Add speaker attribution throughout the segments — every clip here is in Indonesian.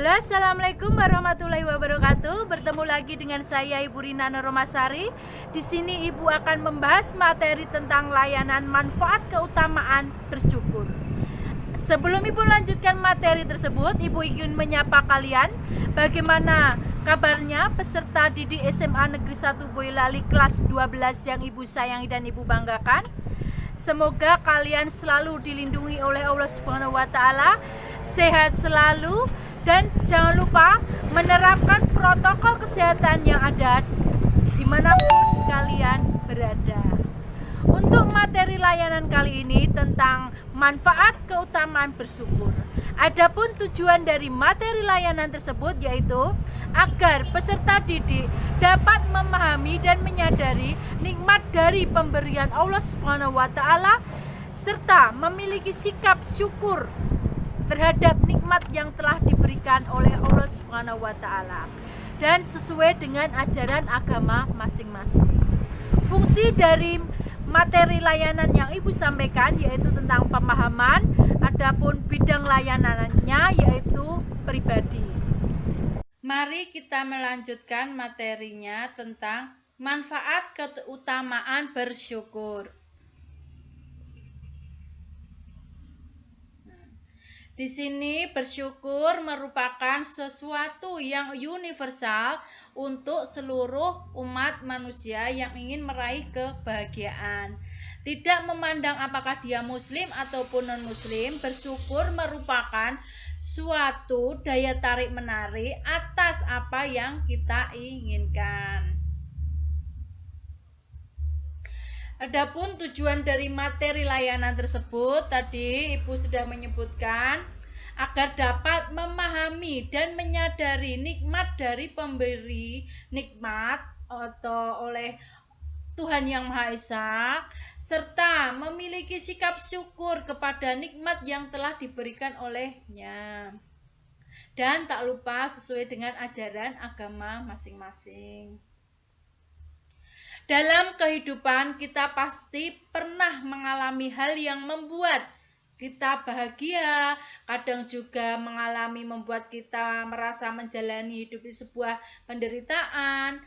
Speaker 1: Halo, assalamualaikum warahmatullahi wabarakatuh. Bertemu lagi dengan saya Ibu Rina Romasari. Di sini Ibu akan membahas materi tentang layanan manfaat keutamaan bersyukur. Sebelum Ibu lanjutkan materi tersebut, Ibu ingin menyapa kalian. Bagaimana kabarnya peserta didik SMA Negeri 1 Boyolali kelas 12 yang Ibu sayangi dan Ibu banggakan? Semoga kalian selalu dilindungi oleh Allah Subhanahu wa taala, sehat selalu, dan jangan lupa menerapkan protokol kesehatan yang ada dimanapun kalian berada. Untuk materi layanan kali ini tentang manfaat keutamaan bersyukur. Adapun tujuan dari materi layanan tersebut yaitu agar peserta didik dapat memahami dan menyadari nikmat dari pemberian Allah Subhanahu wa taala serta memiliki sikap syukur terhadap nikmat yang telah diberikan oleh Allah Subhanahu wa taala dan sesuai dengan ajaran agama masing-masing. Fungsi dari materi layanan yang Ibu sampaikan yaitu tentang pemahaman, adapun bidang layanannya yaitu pribadi. Mari kita melanjutkan materinya tentang manfaat keutamaan bersyukur. Di sini bersyukur merupakan sesuatu yang universal untuk seluruh umat manusia yang ingin meraih kebahagiaan. Tidak memandang apakah dia muslim ataupun non-muslim, bersyukur merupakan suatu daya tarik menarik atas apa yang kita inginkan. Adapun tujuan dari materi layanan tersebut tadi Ibu sudah menyebutkan agar dapat memahami dan menyadari nikmat dari pemberi nikmat atau oleh Tuhan Yang Maha Esa serta memiliki sikap syukur kepada nikmat yang telah diberikan olehnya. Dan tak lupa sesuai dengan ajaran agama masing-masing. Dalam kehidupan kita pasti pernah mengalami hal yang membuat kita bahagia, kadang juga membuat kita merasa menjalani hidup di sebuah penderitaan.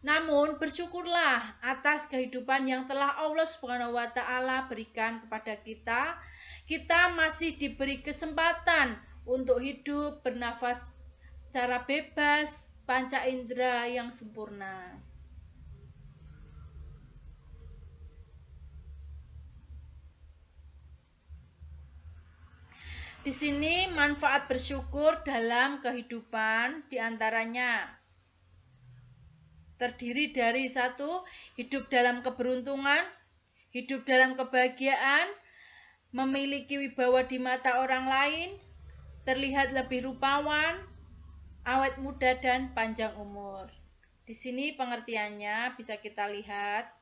Speaker 1: Namun bersyukurlah atas kehidupan yang telah Allah Subhanahu wa taala berikan kepada kita. Kita masih diberi kesempatan untuk hidup, bernafas secara bebas, panca indera yang sempurna. Di sini manfaat bersyukur dalam kehidupan diantaranya terdiri dari 1. Hidup dalam keberuntungan, hidup dalam kebahagiaan, memiliki wibawa di mata orang lain, terlihat lebih rupawan, awet muda dan panjang umur. Di sini pengertiannya bisa kita lihat.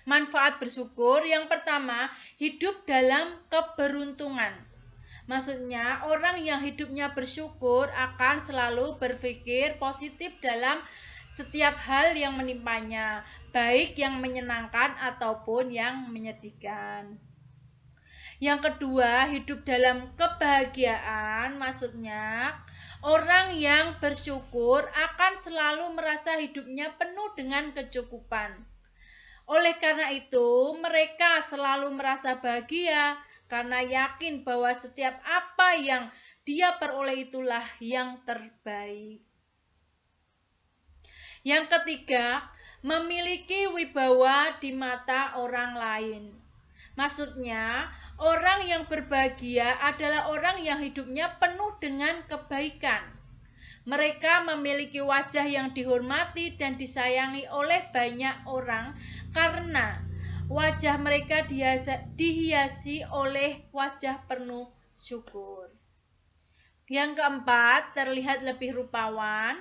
Speaker 1: Manfaat bersyukur yang pertama, hidup dalam keberuntungan. Maksudnya, orang yang hidupnya bersyukur akan selalu berpikir positif dalam setiap hal yang menimpanya, baik yang menyenangkan ataupun yang menyedihkan. Yang kedua, hidup dalam kebahagiaan. Maksudnya, orang yang bersyukur akan selalu merasa hidupnya penuh dengan kecukupan. Oleh karena itu, mereka selalu merasa bahagia karena yakin bahwa setiap apa yang dia peroleh itulah yang terbaik. Yang ketiga, memiliki wibawa di mata orang lain. Maksudnya, orang yang berbahagia adalah orang yang hidupnya penuh dengan kebaikan. Mereka memiliki wajah yang dihormati dan disayangi oleh banyak orang karena wajah mereka dihiasi oleh wajah penuh syukur. Yang keempat, terlihat lebih rupawan.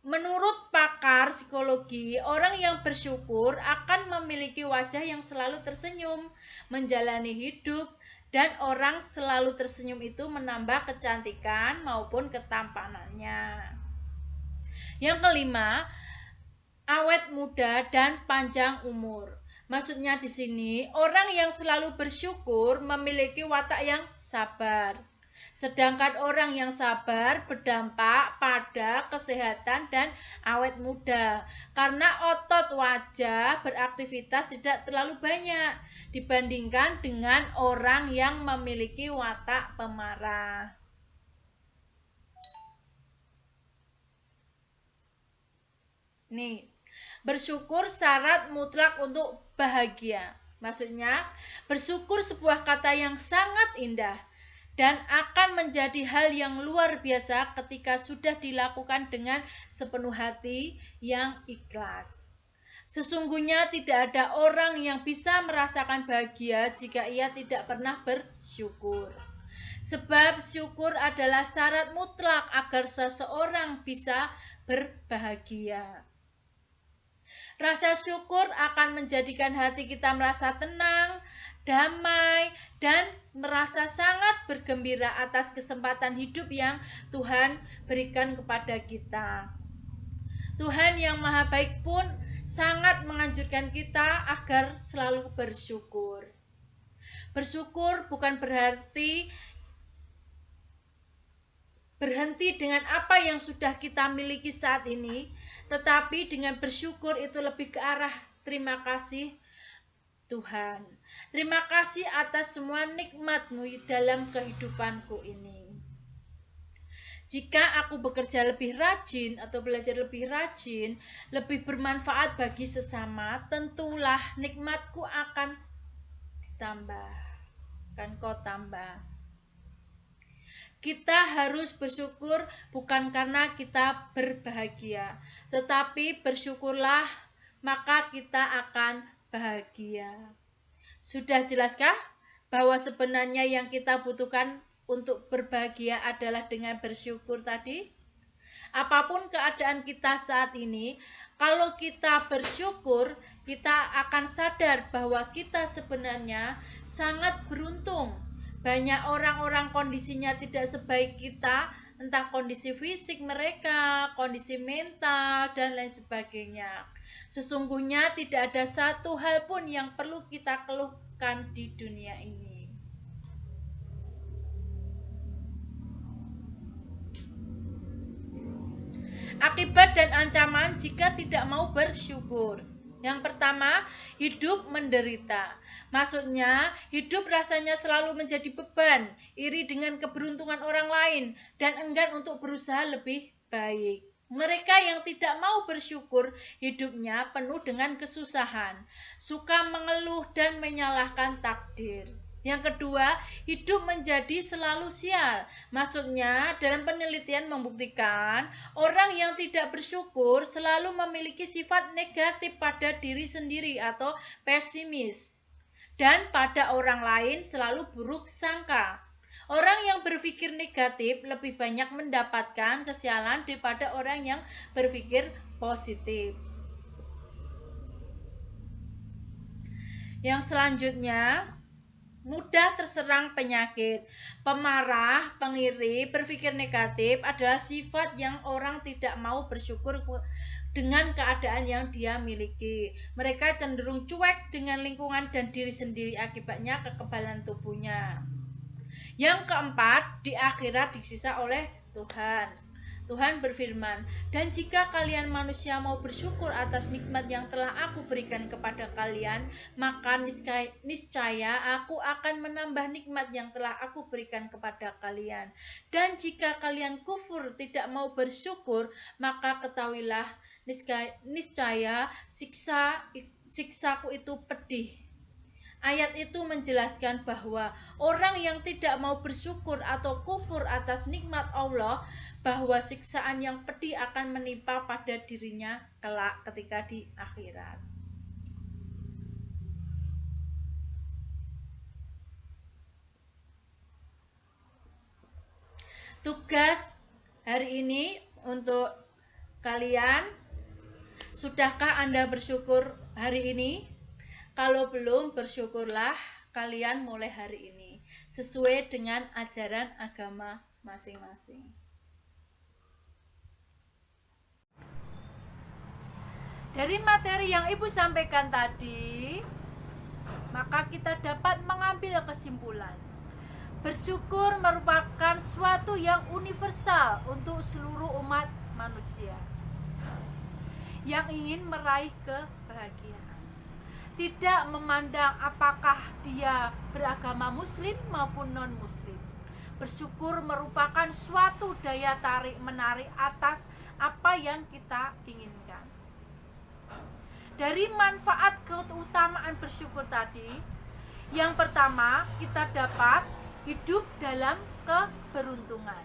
Speaker 1: Menurut pakar psikologi, orang yang bersyukur akan memiliki wajah yang selalu tersenyum, menjalani hidup, dan orang selalu tersenyum itu menambah kecantikan maupun ketampanannya. Yang kelima, awet muda dan panjang umur. Maksudnya di sini, orang yang selalu bersyukur memiliki watak yang sabar. Sedangkan orang yang sabar berdampak pada kesehatan dan awet muda. Karena otot wajah beraktivitas tidak terlalu banyak dibandingkan dengan orang yang memiliki watak pemarah. Nih, bersyukur syarat mutlak untuk bahagia. Maksudnya, bersyukur sebuah kata yang sangat indah dan akan menjadi hal yang luar biasa ketika sudah dilakukan dengan sepenuh hati yang ikhlas. Sesungguhnya tidak ada orang yang bisa merasakan bahagia jika ia tidak pernah bersyukur. Sebab syukur adalah syarat mutlak agar seseorang bisa berbahagia. Rasa syukur akan menjadikan hati kita merasa tenang, damai, dan merasa sangat bergembira atas kesempatan hidup yang Tuhan berikan kepada kita. Tuhan yang Maha Baik pun sangat menganjurkan kita agar selalu bersyukur. Bersyukur bukan berarti berhenti dengan apa yang sudah kita miliki saat ini, tetapi dengan bersyukur itu lebih ke arah terima kasih Tuhan. Terima kasih atas semua nikmat-Mu dalam kehidupanku ini. Jika aku bekerja lebih rajin atau belajar lebih rajin, lebih bermanfaat bagi sesama, tentulah nikmatku akan ditambah. Akan kau tambah. Kita harus bersyukur bukan karena kita berbahagia, tetapi bersyukurlah maka kita akan bahagia. Sudah jelaskah bahwa sebenarnya yang kita butuhkan untuk berbahagia adalah dengan bersyukur tadi? Apapun keadaan kita saat ini, kalau kita bersyukur, kita akan sadar bahwa kita sebenarnya sangat beruntung. Banyak orang-orang kondisinya tidak sebaik kita, entah kondisi fisik mereka, kondisi mental, dan lain sebagainya. Sesungguhnya tidak ada satu hal pun yang perlu kita keluhkan di dunia ini. Akibat dan ancaman jika tidak mau bersyukur. Yang pertama, hidup menderita. Maksudnya, hidup rasanya selalu menjadi beban, iri dengan keberuntungan orang lain, dan enggan untuk berusaha lebih baik. Mereka yang tidak mau bersyukur, hidupnya penuh dengan kesusahan, suka mengeluh dan menyalahkan takdir. Yang kedua, hidup menjadi selalu sial. Maksudnya, dalam penelitian membuktikan, orang yang tidak bersyukur selalu memiliki sifat negatif pada diri sendiri atau pesimis. Dan pada orang lain selalu buruk sangka. Orang yang berpikir negatif lebih banyak mendapatkan kesialan daripada orang yang berpikir positif. Yang selanjutnya, mudah terserang penyakit. Pemarah, pengiri, berpikir negatif adalah sifat yang orang tidak mau bersyukur dengan keadaan yang dia miliki. Mereka cenderung cuek dengan lingkungan dan diri sendiri, akibatnya kekebalan tubuhnya. Yang keempat, di akhirat disiksa oleh Tuhan. Tuhan berfirman, "Dan jika kalian manusia mau bersyukur atas nikmat yang telah aku berikan kepada kalian, maka niscaya aku akan menambah nikmat yang telah aku berikan kepada kalian. Dan jika kalian kufur tidak mau bersyukur, maka ketahuilah niscaya siksaku itu pedih." Ayat itu menjelaskan bahwa orang yang tidak mau bersyukur atau kufur atas nikmat Allah, bahwa siksaan yang pedih akan menimpa pada dirinya kelak ketika di akhirat. Tugas hari ini untuk kalian, sudahkah Anda bersyukur hari ini? Kalau belum, bersyukurlah kalian mulai hari ini sesuai dengan ajaran agama masing-masing. Dari materi yang Ibu sampaikan tadi, maka kita dapat mengambil kesimpulan. Bersyukur merupakan suatu yang universal untuk seluruh umat manusia yang ingin meraih kebahagiaan. Tidak memandang apakah dia beragama muslim maupun non-muslim. Bersyukur merupakan suatu daya tarik menarik atas apa yang kita inginkan. Dari manfaat keutamaan bersyukur tadi, yang pertama kita dapat hidup dalam keberuntungan.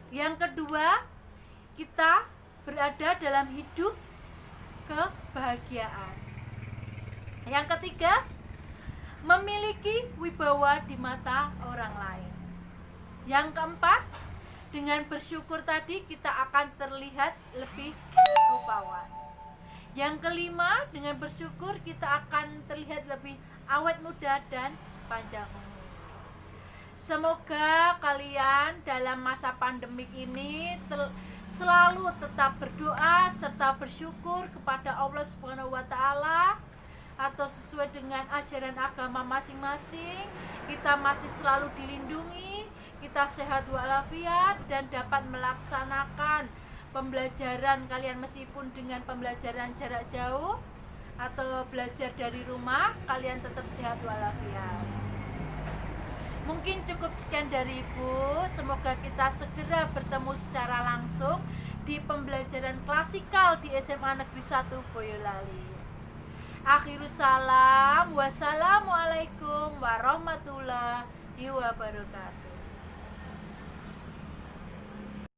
Speaker 1: Yang kedua, kita berada dalam hidup kebahagiaan. Yang ketiga, memiliki wibawa di mata orang lain. Yang keempat, dengan bersyukur tadi kita akan terlihat lebih rupawan. Yang kelima, dengan bersyukur kita akan terlihat lebih awet muda dan panjang umur. Semoga kalian dalam masa pandemik ini selalu tetap berdoa serta bersyukur kepada Allah Subhanahu wa taala, atau sesuai dengan ajaran agama masing-masing. Kita masih selalu dilindungi, kita sehat walafiat dan dapat melaksanakan pembelajaran kalian meskipun dengan pembelajaran jarak jauh atau belajar dari rumah, kalian tetap sehat walafiat. Mungkin cukup sekian dari Ibu. Semoga kita segera bertemu secara langsung di pembelajaran klasikal di SMA Negeri 1 Boyolali. Akhirus salam, wassalamualaikum warahmatullahi wabarakatuh.